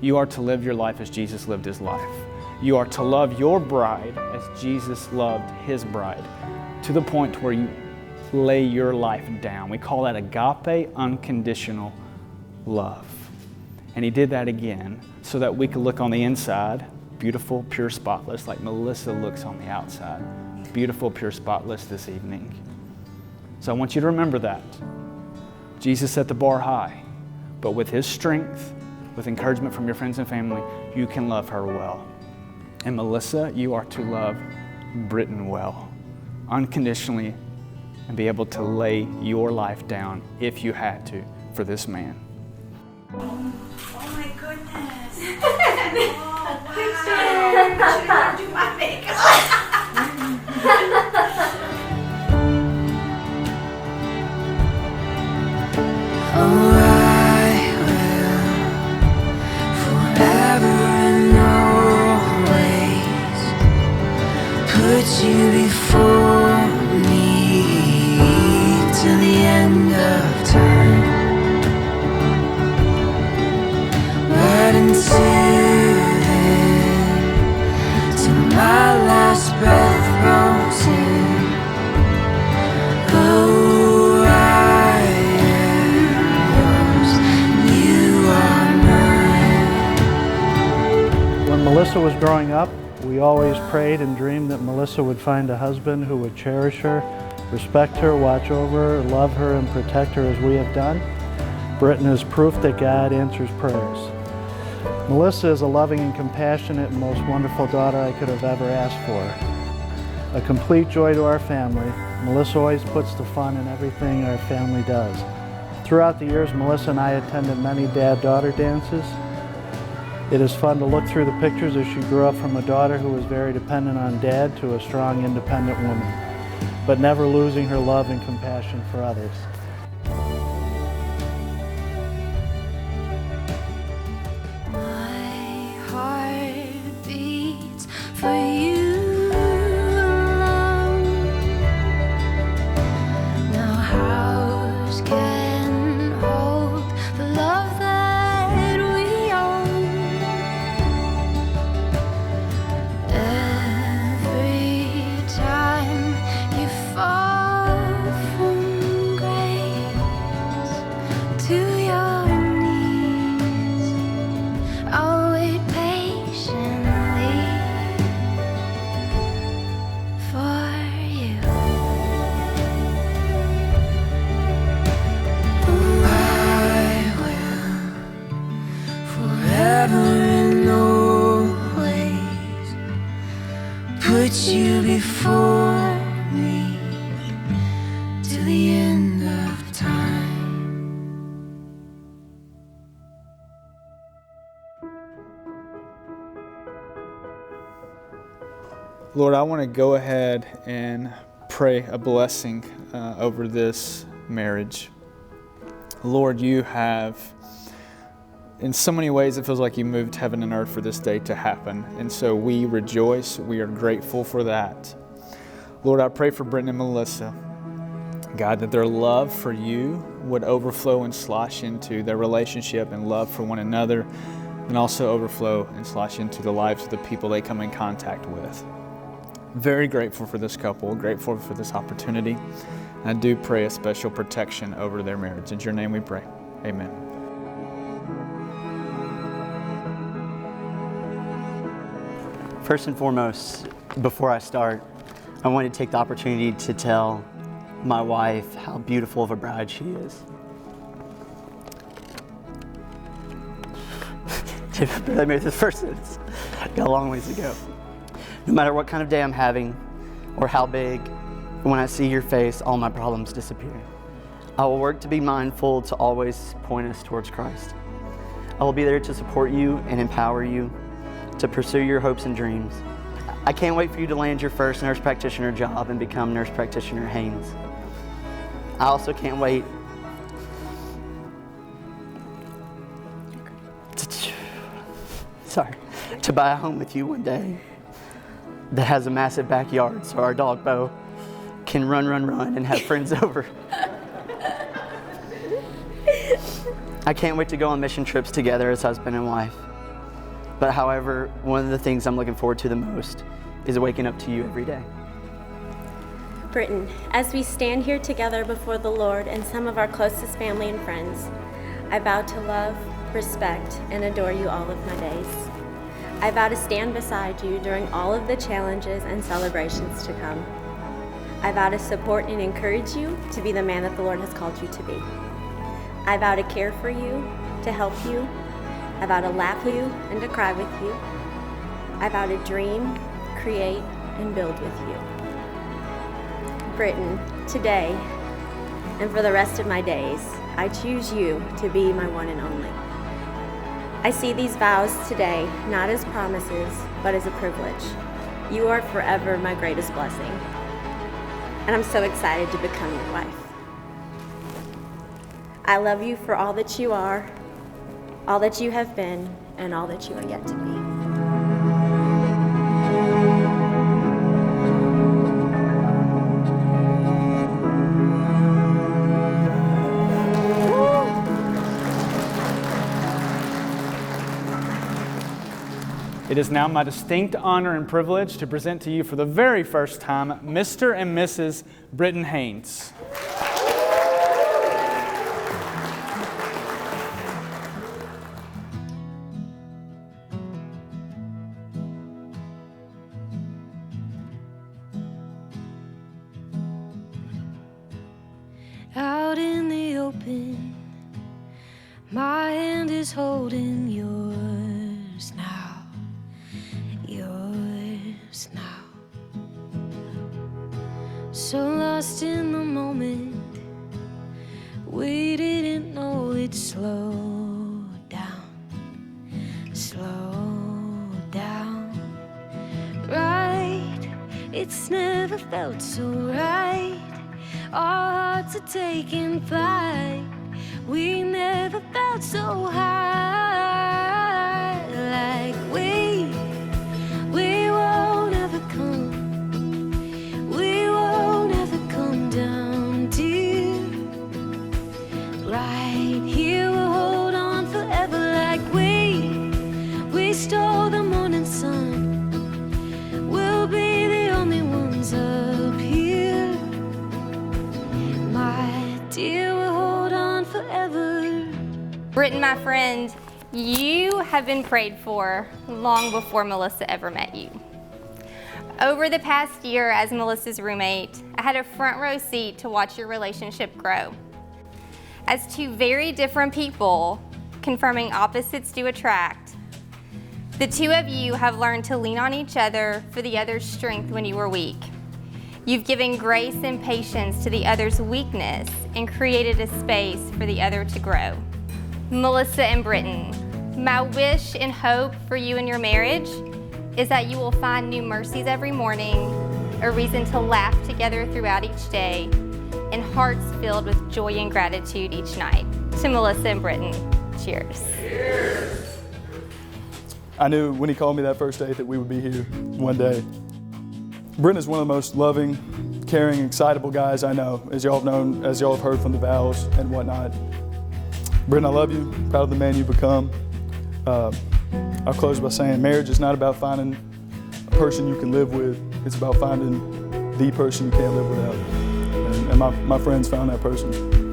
You are to live your life as Jesus lived his life. You are to love your bride as Jesus loved his bride, to the point where you lay your life down. We call that agape, unconditional love. And he did that again so that we could look on the inside, beautiful, pure, spotless, like Melissa looks on the outside. Beautiful, pure, spotless this evening. So I want you to remember that. Jesus set the bar high, but with his strength, with encouragement from your friends and family, you can love her well. And Melissa, you are to love Britton well, unconditionally, and be able to lay your life down, if you had to, for this man. Oh my goodness. Oh, wow. I should have do my makeup. Oh, I will forever and always put you before me till the end of time. But until then, till my last breath rolls in, oh, I am yours, you are mine. When Melissa was growing up, we always prayed and dreamed that Melissa would find a husband who would cherish her, respect her, watch over her, love her, and protect her as we have done. Britton is proof that God answers prayers. Melissa is a loving and compassionate and most wonderful daughter I could have ever asked for. A complete joy to our family. Melissa always puts the fun in everything our family does. Throughout the years, Melissa and I attended many dad-daughter dances. It is fun to look through the pictures as she grew up from a daughter who was very dependent on dad to a strong, independent woman, but never losing her love and compassion for others. My heart beats for you alone. No house can hold the love that we own. Every time you fall from grace to your knees, I'll wait patiently for you. Oh, I will forever and always put you before me till the end of time. Lord, I want to go ahead and pray a blessing over this marriage. Lord, you have, in so many ways, it feels like you moved heaven and earth for this day to happen. And so we rejoice. We are grateful for that. Lord, I pray for Britton and Melissa, God, that their love for you would overflow and slosh into their relationship and love for one another, and also overflow and slosh into the lives of the people they come in contact with. Very grateful for this couple, grateful for this opportunity. And I do pray a special protection over their marriage. In your name we pray. Amen. First and foremost, before I start, I want to take the opportunity to tell my wife how beautiful of a bride she is. I made this first sentence. Got a long ways to go. No matter what kind of day I'm having or how big, when I see your face, all my problems disappear. I will work to be mindful to always point us towards Christ. I will be there to support you and empower you to pursue your hopes and dreams. I can't wait for you to land your first nurse practitioner job and become nurse practitioner Haynes. I also can't wait to buy a home with you one day that has a massive backyard so our dog Bo can run and have friends over. I can't wait to go on mission trips together as husband and wife. But however, one of the things I'm looking forward to the most is waking up to you every day. Britton, as we stand here together before the Lord and some of our closest family and friends, I vow to love, respect, and adore you all of my days. I vow to stand beside you during all of the challenges and celebrations to come. I vow to support and encourage you to be the man that the Lord has called you to be. I vow to care for you, to help you. I vow to laugh with you and to cry with you. I vow to dream, create, and build with you. Britton, today and for the rest of my days, I choose you to be my one and only. I see these vows today not as promises, but as a privilege. You are forever my greatest blessing, and I'm so excited to become your wife. I love you for all that you are, all that you have been, and all that you are yet to be. It is now my distinct honor and privilege to present to you for the very first time Mr. and Mrs. Britton Haynes. Out in the open, my hand is holding yours now, yours now. So lost in the moment, we didn't know it'd slow down, slow down. Right, it's never felt so right. Our hearts are taking flight. We never felt so high. Like we won't ever come. We won't ever come down, dear. Right here we'll hold on forever. Like we stole the morning sun. We'll be the only ones up here. My dear, we'll hold on forever. Britton, my friend, you have been prayed for long before Melissa ever met you. Over the past year as Melissa's roommate, I had a front row seat to watch your relationship grow. As two very different people, confirming opposites do attract, the two of you have learned to lean on each other for the other's strength when you were weak. You've given grace and patience to the other's weakness and created a space for the other to grow. Melissa and Britton, my wish and hope for you and your marriage is that you will find new mercies every morning, a reason to laugh together throughout each day, and hearts filled with joy and gratitude each night. To Melissa and Britton, cheers. Cheers. I knew when he called me that first day that we would be here one day. Britton is one of the most loving, caring, excitable guys I know, as y'all have known, as y'all have heard from the vows and whatnot. Britton, I love you, proud of the man you've become. I'll close by saying marriage is not about finding a person you can live with, it's about finding the person you can't live without. And my friends found that person.